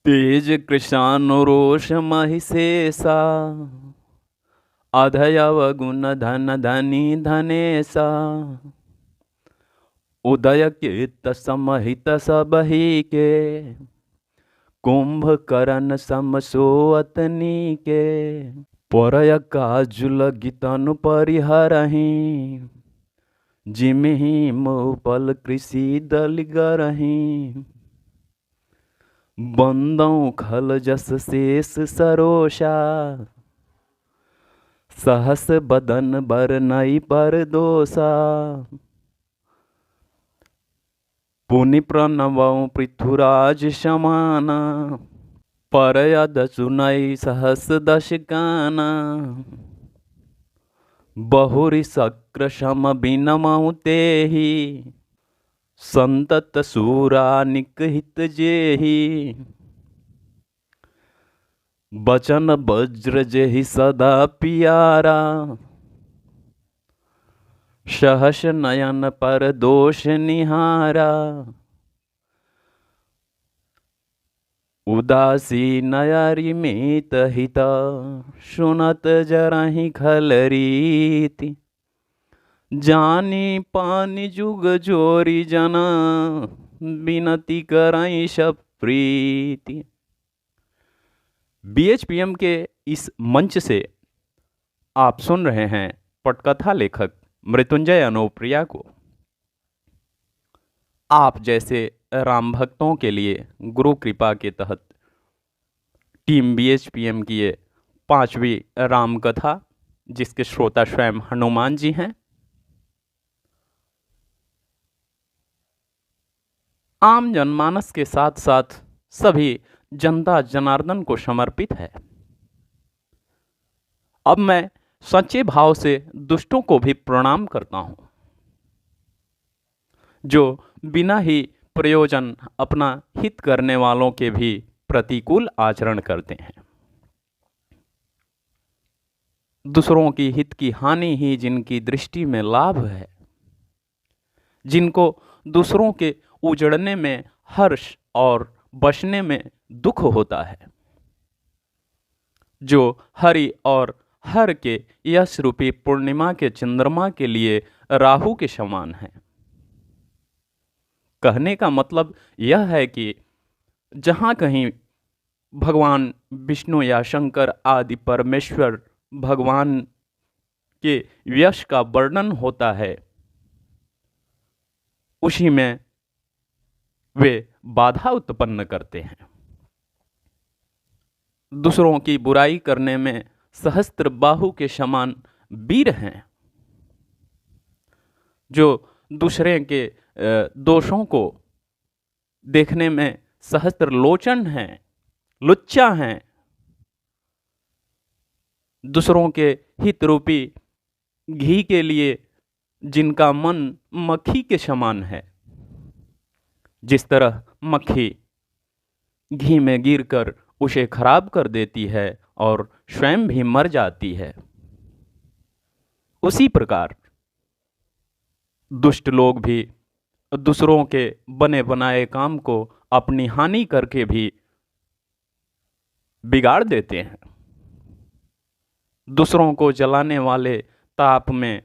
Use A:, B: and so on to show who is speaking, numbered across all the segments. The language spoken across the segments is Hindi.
A: तेज कृशानुरोष महिषेषा अधयव गुण धन धनी धनेशा उदय केत समहित सबहि के कुंभकर्ण सम सोअतनी के परय काजुल गीतनु परिहरहि जिमिहि मोपल कृषि दलिगरहि बंदौ खल जस शेष सरोषा सहस बदन बर नई पर दोषा पुनि प्रणवौ पृथुराज समाना परयद सुनई सहस दश काना बहुरी शक्र सम बिनमौ तेहि संतत सूरा निकहित जेहि बचन वज्र जेहि सदा पियारा सहस नयन पर दोष निहारा उदासी नयरि मीत हित सुनत जरहि खल रीति जानी पानी जुग जोरी जना बिनती करई सब प्रीति। बीएचपीएम के इस मंच से आप सुन रहे हैं पटकथा लेखक मृत्युंजय अनुप्रिया को। आप जैसे राम भक्तों के लिए गुरु कृपा के तहत टीम बीएचपीएम की ये 5वीं राम कथा, जिसके श्रोता स्वयं हनुमान जी हैं, आम जनमानस के साथ साथ सभी जनता जनार्दन को समर्पित है। अब मैं सच्चे भाव से दुष्टों को भी प्रणाम करता हूं, जो बिना ही प्रयोजन अपना हित करने वालों के भी प्रतिकूल आचरण करते हैं। दूसरों की हित की हानि ही जिनकी दृष्टि में लाभ है, जिनको दूसरों के उजड़ने में हर्ष और बचने में दुख होता है, जो हरि और हर के यश रूपी पूर्णिमा के चंद्रमा के लिए राहु के समान है। कहने का मतलब यह है कि जहाँ कहीं भगवान विष्णु या शंकर आदि परमेश्वर भगवान के यश का वर्णन होता है, उसी में वे बाधा उत्पन्न करते हैं। दूसरों की बुराई करने में सहस्त्र बाहु के समान वीर हैं, जो दूसरे के दोषों को देखने में सहस्त्र लोचन हैं, लुच्चा हैं, दूसरों के हित रूपी घी के लिए जिनका मन मक्खी के समान है। जिस तरह मक्खी घी में गिरकर उसे खराब कर देती है और स्वयं भी मर जाती है, उसी प्रकार दुष्ट लोग भी दूसरों के बने बनाए काम को अपनी हानि करके भी बिगाड़ देते हैं। दूसरों को जलाने वाले ताप में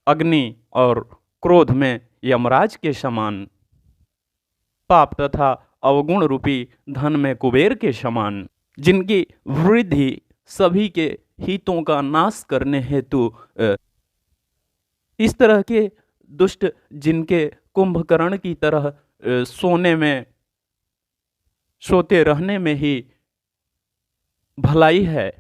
A: अग्नि और क्रोध में यमराज के समान, पाप तथा अवगुण रूपी धन में कुबेर के समान, जिनकी वृद्धि सभी के हितों का नाश करने हेतु इस तरह के दुष्ट, जिनके कुंभकर्ण की तरह सोते रहने में ही भलाई है,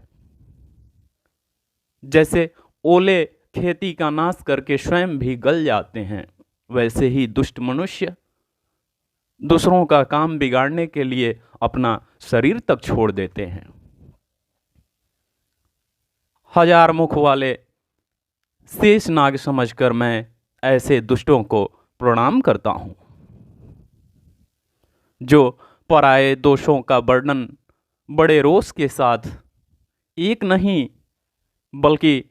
A: जैसे ओले खेती का नाश करके स्वयं भी गल जाते हैं, वैसे ही दुष्ट मनुष्य दूसरों का काम बिगाड़ने के लिए अपना शरीर तक छोड़ देते हैं। हजार मुख वाले शेष नाग समझकर मैं ऐसे दुष्टों को प्रणाम करता हूं, जो पराये दोषों का वर्णन बड़े रोष के साथ एक नहीं बल्कि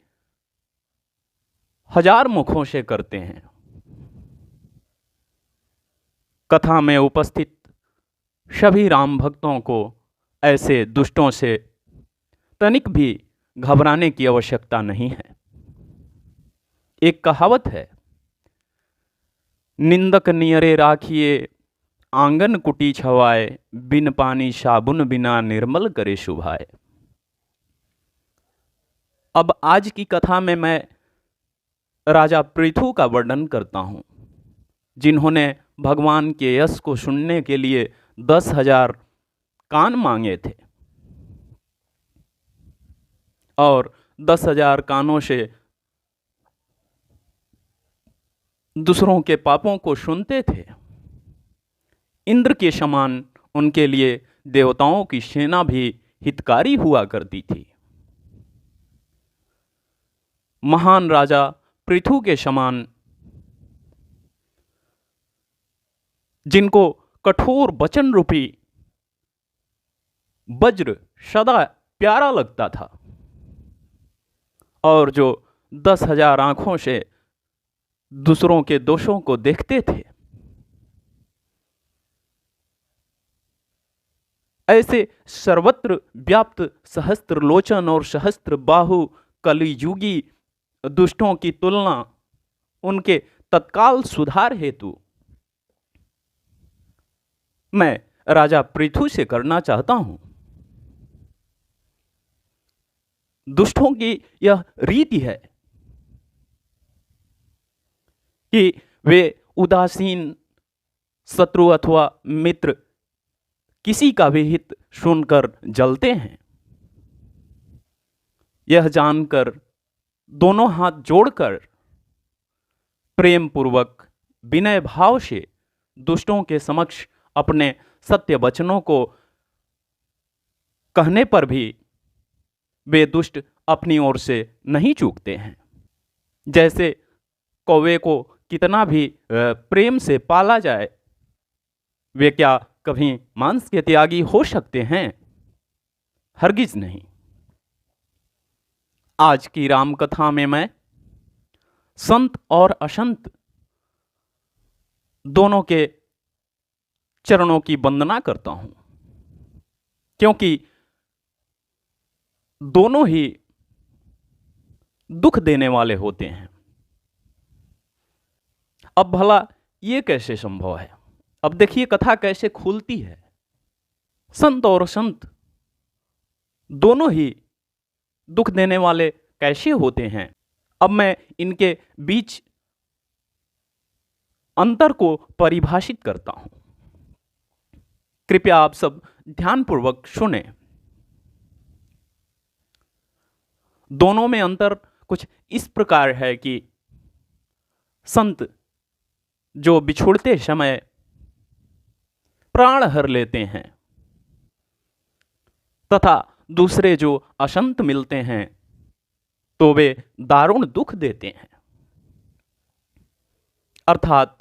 A: हजार मुखों से करते हैं। कथा में उपस्थित सभी राम भक्तों को ऐसे दुष्टों से तनिक भी घबराने की आवश्यकता नहीं है। एक कहावत है, निंदक नियरे राखिए आंगन कुटी छवाए, बिन पानी साबुन बिना निर्मल करे शुभाए। अब आज की कथा में मैं राजा पृथु का वर्णन करता हूं, जिन्होंने भगवान के यश को सुनने के लिए 10,000 कान मांगे थे और 10,000 कानों से दूसरों के पापों को सुनते थे। इंद्र के समान उनके लिए देवताओं की सेना भी हितकारी हुआ करती थी। महान राजा पृथु के समान, जिनको कठोर वचन रूपी वज्र सदा प्यारा लगता था और जो 10,000 आंखों से दूसरों के दोषों को देखते थे, ऐसे सर्वत्र व्याप्त सहस्त्र लोचन और सहस्त्र बाहु कलियुगी दुष्टों की तुलना उनके तत्काल सुधार हेतु मैं राजा पृथु से करना चाहता हूं। दुष्टों की यह रीति है कि वे उदासीन शत्रु अथवा मित्र किसी का भी हित सुनकर जलते हैं। यह जानकर दोनों हाथ जोड़कर प्रेम पूर्वक विनय भाव से दुष्टों के समक्ष अपने सत्य वचनों को कहने पर भी वे दुष्ट अपनी ओर से नहीं चूकते हैं। जैसे कौवे को कितना भी प्रेम से पाला जाए, वे क्या कभी मांस के त्यागी हो सकते हैं? हरगिज नहीं। आज की राम कथा में मैं संत और असंत दोनों के चरणों की वंदना करता हूं, क्योंकि दोनों ही दुख देने वाले होते हैं। अब भला ये कैसे संभव है? अब देखिए कथा कैसे खुलती है। संत और संत दोनों ही दुख देने वाले कैसे होते हैं? अब मैं इनके बीच अंतर को परिभाषित करता हूं। कृपया आप सब ध्यानपूर्वक सुने। दोनों में अंतर कुछ इस प्रकार है कि संत जो बिछुड़ते समय प्राण हर लेते हैं तथा दूसरे जो असंत मिलते हैं तो वे दारुण दुख देते हैं। अर्थात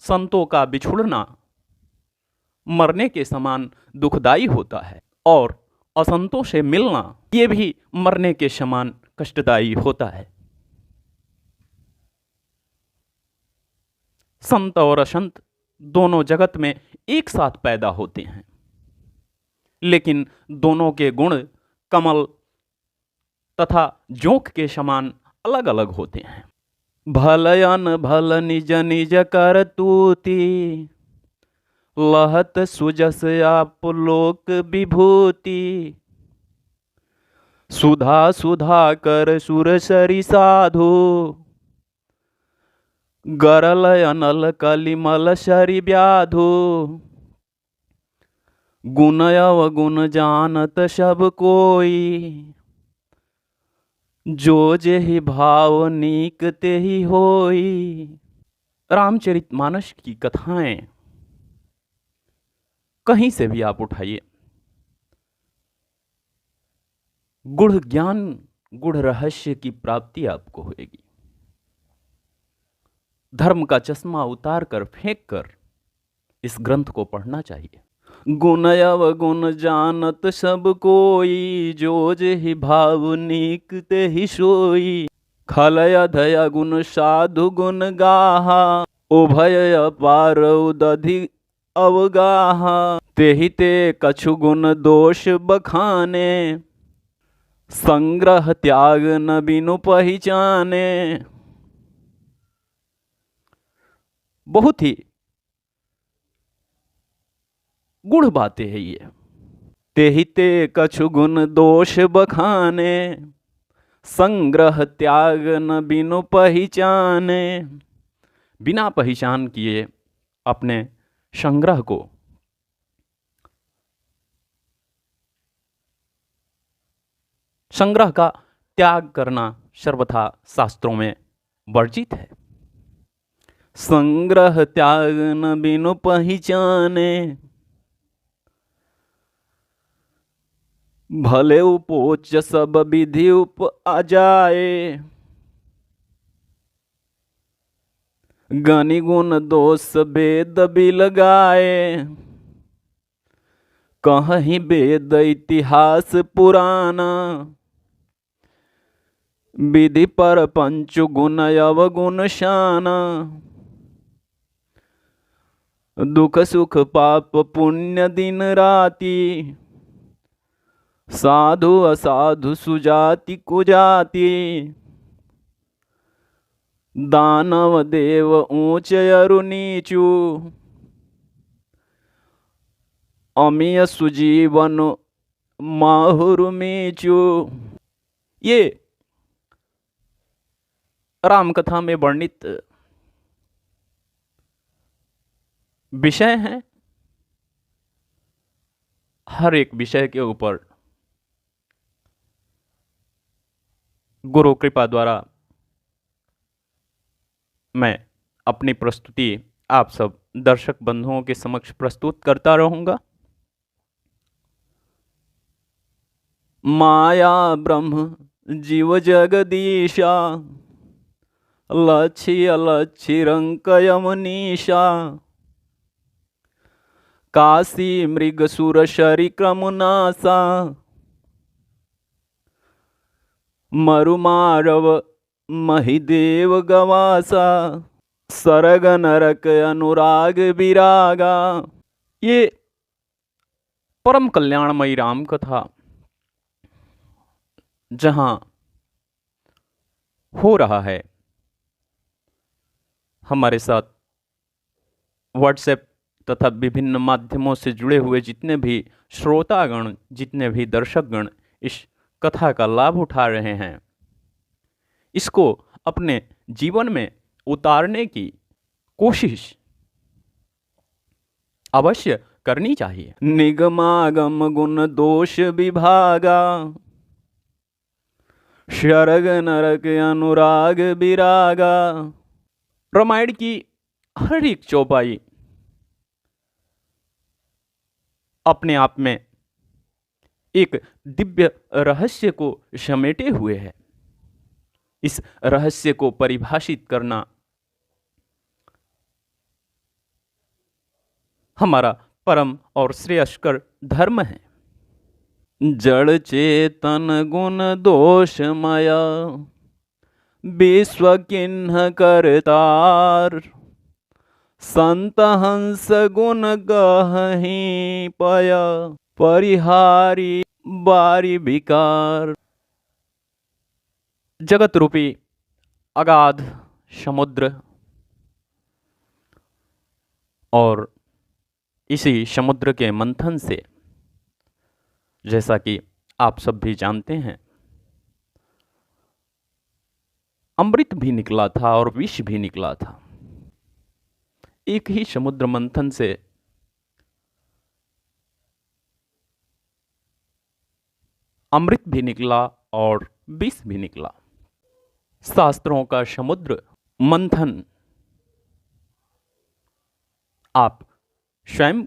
A: संतों का बिछुड़ना मरने के समान दुखदायी होता है और असंतों से मिलना ये भी मरने के समान कष्टदायी होता है। संत और असंत दोनों जगत में एक साथ पैदा होते हैं, लेकिन दोनों के गुण कमल तथा जोंक के समान अलग अलग होते हैं। भलयन भल निज निज कर तूती, लहत सुजस आप लोक विभूति, सुधा सुधा कर सुर सरी साधु, गरल अनल कलिमल शरी व्याधु, गुण अवगुण जानत सब कोई, जो जेहि भाव नीक तेहि होई। रामचरितमानस की कथाएं कहीं से भी आप उठाइए, गूढ़ ज्ञान गूढ़ रहस्य की प्राप्ति आपको होगी। धर्म का चश्मा उतार कर फेंक कर इस ग्रंथ को पढ़ना चाहिए। गुण अवगुण जानत सब कोई, जो जेहि भाव नीक तेहि सोई, खलय धय गुण साधु गुण गाहा, उभय अपार उदधि अवगाहा, तेहि ते कछु गुण दोष बखाने, संग्रह त्याग न बिनु पहचाने। बहुत ही गूढ़ बातें है ये। तेहि ते कछु गुण दोष बखाने, संग्रह त्याग न बिनु पहचाने। बिना पहचान किए अपने संग्रह को संग्रह का त्याग करना सर्वथा शास्त्रों में वर्जित है। संग्रह त्याग न बिनु पहचाने, भले उपोच सब विधि उप आ जाए। गनि गुण दोष वेद बिल गाए, कहीं वेद इतिहास पुराना। विधि पर पंच गुण अवगुण शाना, दुख सुख पाप पुण्य दिन राति। साधु असाधु सुजाति कुजाति, दानव देव ऊंच अरु नीचू। अमीय सुजीवन माहुर मीचू। ये राम कथा में वर्णित विषय हैं। हर एक विषय के ऊपर गुरु कृपा द्वारा मैं अपनी प्रस्तुति आप सब दर्शक बंधुओं के समक्ष प्रस्तुत करता रहूंगा। माया ब्रह्म जीव जगदीशा, लक्ष्य अलक्ष्य रंकय मनीषा। काशी मृग सुर शरी क्रमुनासा, मरुमारव महिदेव गवासा। सरग नरक अनुराग विरागा। ये परम कल्याणमयी राम कथा जहां हो रहा है, हमारे साथ व्हाट्सएप तथा विभिन्न माध्यमों से जुड़े हुए जितने भी श्रोतागण, जितने भी दर्शकगण इस कथा का लाभ उठा रहे हैं, इसको अपने जीवन में उतारने की कोशिश अवश्य करनी चाहिए। निगमागम गुण दोष विभागा, शरग नरक अनुराग विरागा। रामायण की हर एक चौपाई अपने आप में एक दिव्य रहस्य को समेटे हुए है। इस रहस्य को परिभाषित करना हमारा परम और श्रेयस्कर धर्म है। जड़ चेतन गुण दोषमया, विश्व किन्ह करतार। संत हंस गुण गहि पया, परिहारी बारी विकार। जगत रूपी अगाध समुद्र और इसी समुद्र के मंथन से, जैसा कि आप सब भी जानते हैं, अमृत भी निकला था और विष भी निकला था। एक ही समुद्र मंथन से अमृत भी निकला और विष भी निकला। शास्त्रों का समुद्र मंथन आप स्वयं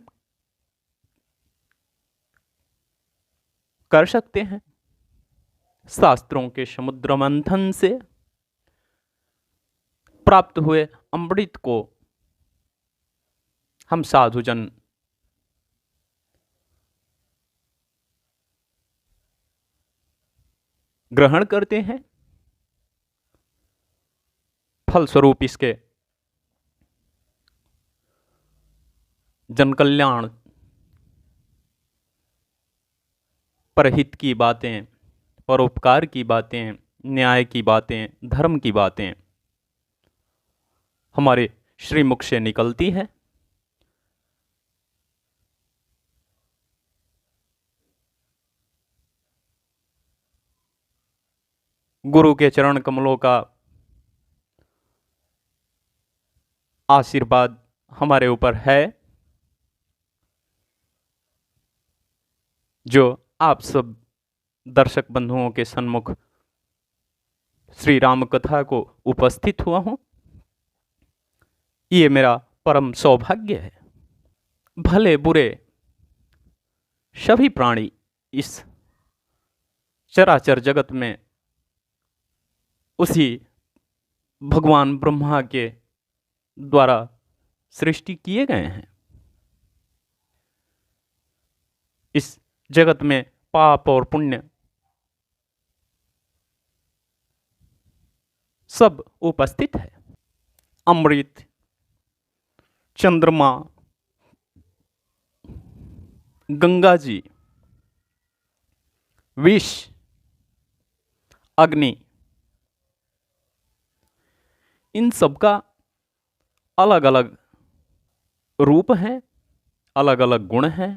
A: कर सकते हैं। शास्त्रों के समुद्र मंथन से प्राप्त हुए अमृत को हम साधुजन ग्रहण करते हैं। फलस्वरूप इसके जन कल्याण परहित की बातें, परोपकार की बातें, न्याय की बातें, धर्म की बातें हमारे श्रीमुख से निकलती है। गुरु के चरण कमलों का आशीर्वाद हमारे ऊपर है, जो आप सब दर्शक बंधुओं के सन्मुख श्री राम कथा को उपस्थित हुआ हूं। ये मेरा परम सौभाग्य है। भले बुरे सभी प्राणी इस चराचर जगत में उसी भगवान ब्रह्मा के द्वारा सृष्टि किए गए हैं। इस जगत में पाप और पुण्य सब उपस्थित है। अमृत, चंद्रमा, गंगा जी, विष, अग्नि, इन सब का अलग अलग रूप है, अलग अलग गुण हैं।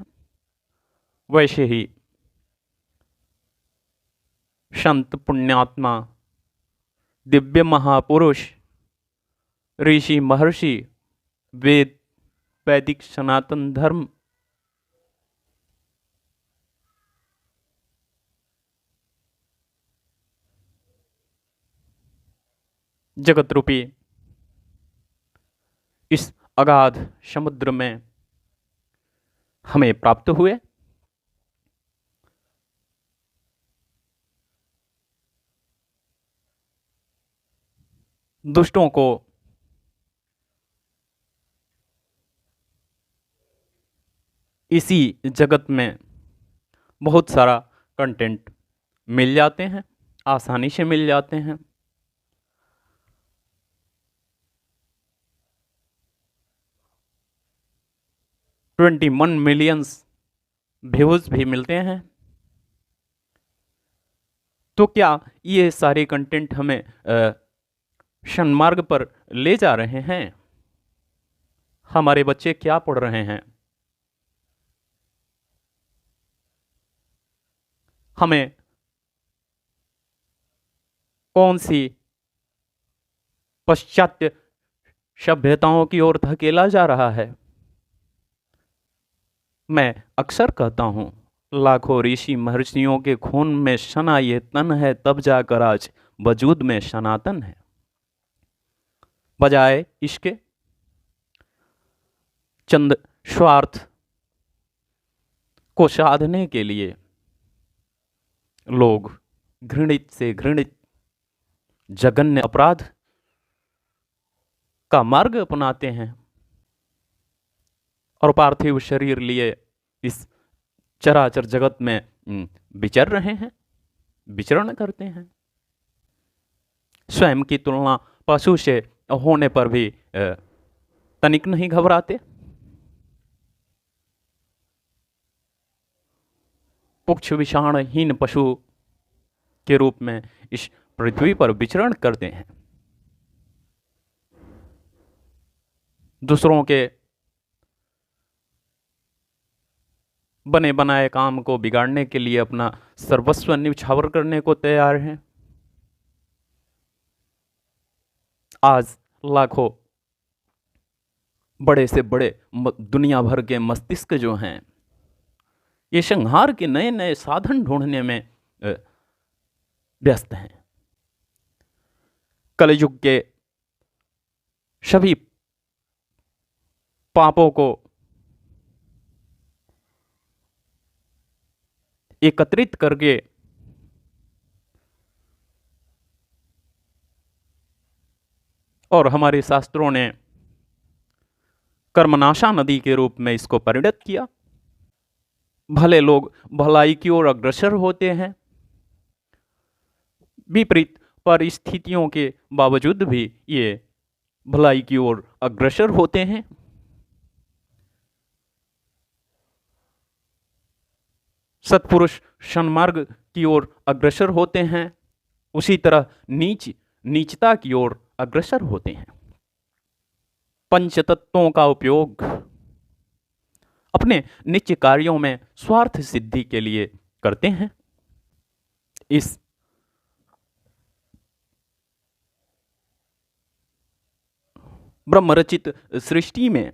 A: वैसे ही संत, पुण्यात्मा, दिव्य महापुरुष, ऋषि, महर्षि, वेद, वैदिक सनातन धर्म, जगत रूपी इस अगाध समुद्र में हमें प्राप्त हुए। दुष्टों को इसी जगत में बहुत सारा कंटेंट मिल जाते हैं, आसानी से मिल जाते हैं। $21 मिलियन व्यूज भी मिलते हैं। तो क्या ये सारे कंटेंट हमें सन्मार्ग पर ले जा रहे हैं? हमारे बच्चे क्या पढ़ रहे हैं? हमें कौन सी पाश्चात्य सभ्यताओं की ओर धकेला जा रहा है? मैं अक्सर कहता हूं, लाखों ऋषि महर्षियों के खून में सना ये तन है, तब जाकर आज वजूद में सनातन है। बजाय इसके चंद स्वार्थ को साधने के लिए लोग घृणित से घृणित जघन्य अपराध का मार्ग अपनाते हैं और पार्थिव शरीर लिए इस चराचर जगत में विचर रहे हैं, विचरण करते हैं। स्वयं की तुलना पशु से होने पर भी तनिक नहीं घबराते। पुच्छ विषाणहीन पशु के रूप में इस पृथ्वी पर विचरण करते हैं। दूसरों के बने बनाए काम को बिगाड़ने के लिए अपना सर्वस्व न्यौछावर करने को तैयार हैं। आज लाखों बड़े से बड़े दुनिया भर के मस्तिष्क जो हैं, ये संहार के नए नए साधन ढूंढने में व्यस्त हैं। कलयुग के सभी पापों को एकत्रित करके और हमारे शास्त्रों ने कर्मनाशा नदी के रूप में इसको परिणत किया। भले लोग भलाई की ओर अग्रसर होते हैं, विपरीत परिस्थितियों के बावजूद भी ये भलाई की ओर अग्रसर होते हैं। सत्पुरुष सन्मार्ग की ओर अग्रसर होते हैं, उसी तरह नीचता की ओर अग्रसर होते हैं। पंचतत्वों का उपयोग अपने नित्य कार्यों में स्वार्थ सिद्धि के लिए करते हैं। इस ब्रह्मरचित सृष्टि में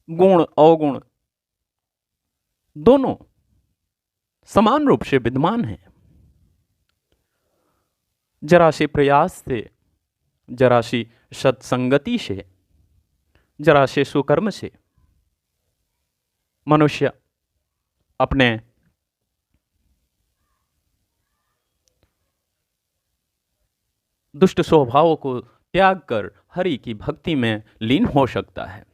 A: गुण अवगुण दोनों समान रूप से विद्यमान हैं। जरा से प्रयास से, जरा सी सत्संगति से, जरा से सुकर्म से मनुष्य अपने दुष्ट स्वभावों को त्याग कर हरि की भक्ति में लीन हो सकता है।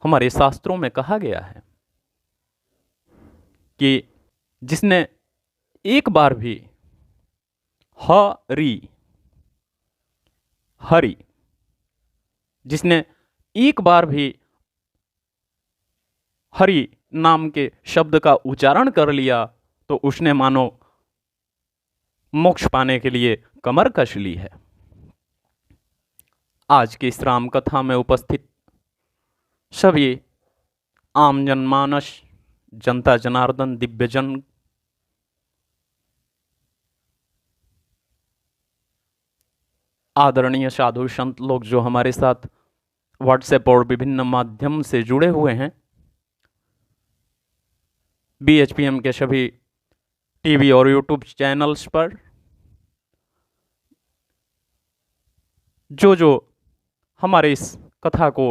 A: हमारे शास्त्रों में कहा गया है कि जिसने एक बार भी हरि जिसने एक बार भी हरि नाम के शब्द का उच्चारण कर लिया तो उसने मानो मोक्ष पाने के लिए कमर कस ली है। आज की इस राम कथा में उपस्थित सभी आम जनमानस, जनता जनार्दन, दिव्यजन आदरणीय साधु संत लोग जो हमारे साथ व्हाट्सएप और विभिन्न माध्यम से जुड़े हुए हैं, BHPM के सभी टीवी और यूट्यूब चैनल्स पर जो हमारे इस कथा को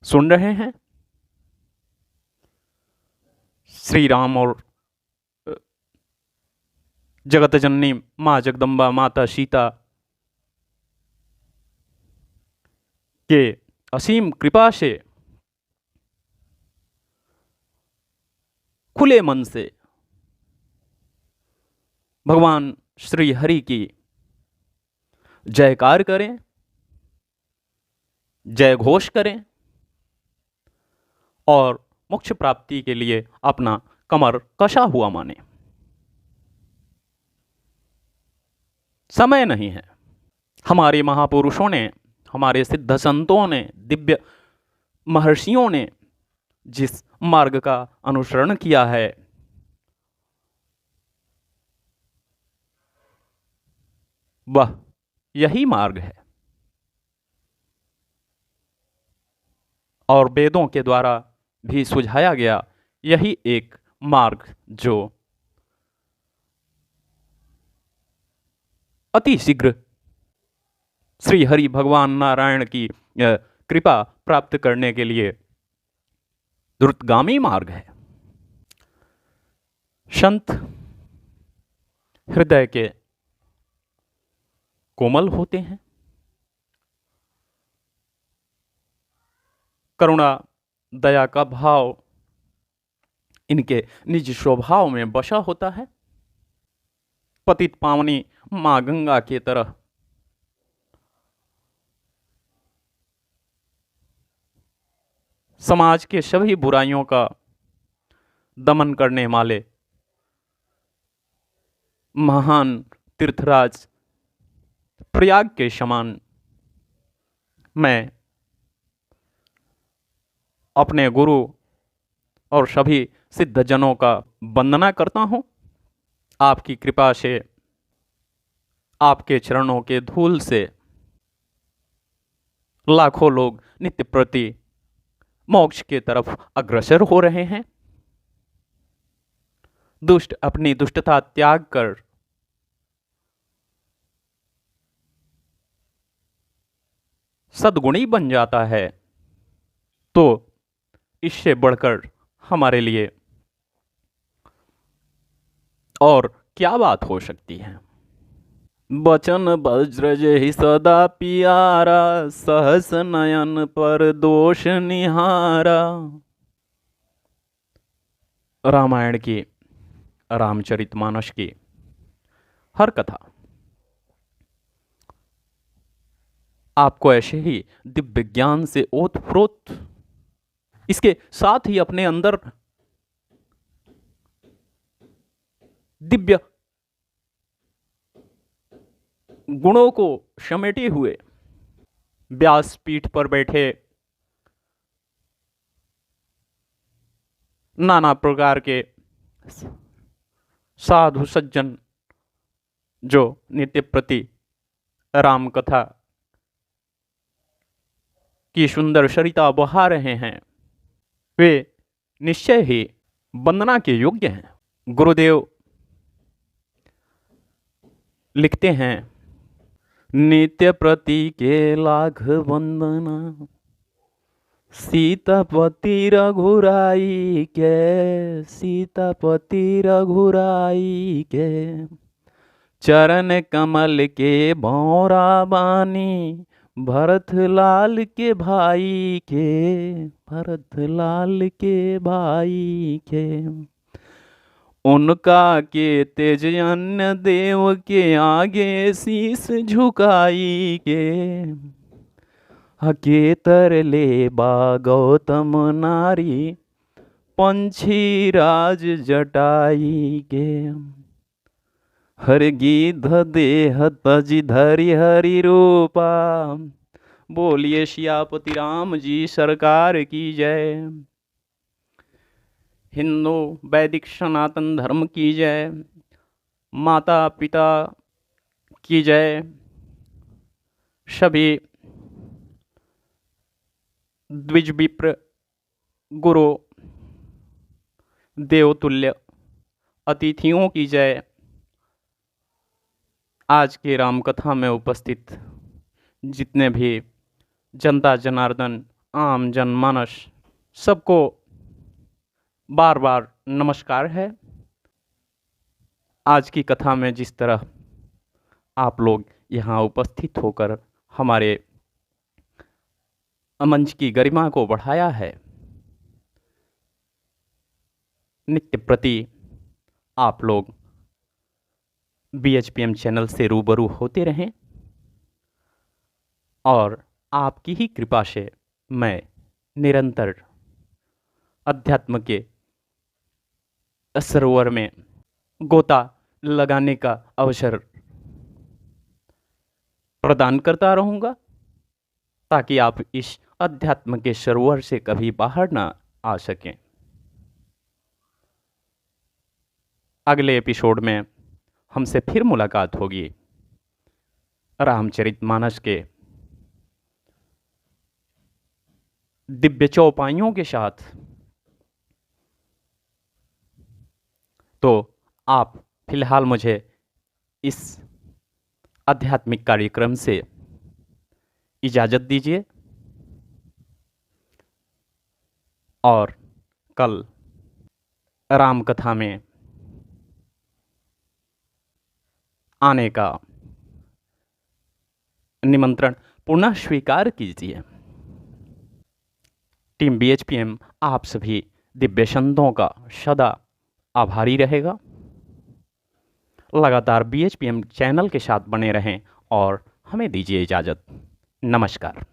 A: सुन रहे हैं, श्री राम और जगत जननी माँ जगदम्बा माता सीता के असीम कृपा से खुले मन से भगवान श्री हरि की जयकार करें, जय घोष करें और मोक्ष प्राप्ति के लिए अपना कमर कसा हुआ माने। समय नहीं है। हमारे महापुरुषों ने, हमारे सिद्ध संतों ने, दिव्य महर्षियों ने जिस मार्ग का अनुसरण किया है वह यही मार्ग है और वेदों के द्वारा भी सुझाया गया यही एक मार्ग जो अति शीघ्र श्री हरि भगवान नारायण की कृपा प्राप्त करने के लिए द्रुतगामी मार्ग है। संत हृदय के कोमल होते हैं, करुणा दया का भाव इनके निज स्वभाव में बसा होता है। पतित पावनी मां गंगा की तरह समाज के सभी बुराइयों का दमन करने वाले महान तीर्थराज प्रयाग के समान मैं अपने गुरु और सभी सिद्धजनों का वंदना करता हूं। आपकी कृपा से, आपके चरणों के धूल से लाखों लोग नित्य प्रति मोक्ष के तरफ अग्रसर हो रहे हैं। दुष्ट अपनी दुष्टता त्याग कर सद्गुणी बन जाता है तो इससे बढ़कर हमारे लिए और क्या बात हो सकती है। बचन वज्र जेहि सदा पियारा, सहस नयन पर दोष निहारा। रामायण की, रामचरितमानस की हर कथा आपको ऐसे ही दिव्य ज्ञान से ओतप्रोत इसके साथ ही अपने अंदर दिव्य गुणों को समेटे हुए व्यासपीठ पर बैठे नाना प्रकार के साधु सज्जन जो नित्य प्रति राम कथा की सुंदर सरिता बहा रहे हैं, वे निश्चय ही वंदना के योग्य हैं। गुरुदेव लिखते हैं, नित्य प्रति के लाख वंदना, सीतापति रघुराई के, सीतापति रघुराई के, चरण कमल के भौरा बानी, भरत लाल के भाई के, भरत लाल के भाई के, उनका के तेज अन्य देव के आगे शीस झुकाई के, हके तरले बा गौतम नारी, पंछी राज जटाई के, हर गीध देह तज धरि हरि रूपा, बोलिए सियापति राम जी सरकार की जय। हिंदू वैदिक सनातन धर्म की जय, माता पिता की जय, सभी द्विज विप्र गुरु देवतुल्य अतिथियों की जय। आज के राम कथा में उपस्थित जितने भी जनता जनार्दन आम जनमानस सबको बार बार नमस्कार है। आज की कथा में जिस तरह आप लोग यहाँ उपस्थित होकर हमारे मंच की गरिमा को बढ़ाया है, नित्य प्रति आप लोग BHPM चैनल से रूबरू होते रहें और आपकी ही कृपा से मैं निरंतर अध्यात्म के सरोवर में गोता लगाने का अवसर प्रदान करता रहूँगा, ताकि आप इस अध्यात्म के सरोवर से कभी बाहर ना आ सकें। अगले एपिसोड में हमसे फिर मुलाकात होगी रामचरितमानस के दिव्य चौपाइयों के साथ। तो आप फिलहाल मुझे इस आध्यात्मिक कार्यक्रम से इजाज़त दीजिए और कल राम कथा में आने का निमंत्रण पुनः स्वीकार कीजिए। टीम BHPM आप सभी दिव्य संतों का सदा आभारी रहेगा। लगातार BHPM चैनल के साथ बने रहें और हमें दीजिए इजाज़त। नमस्कार।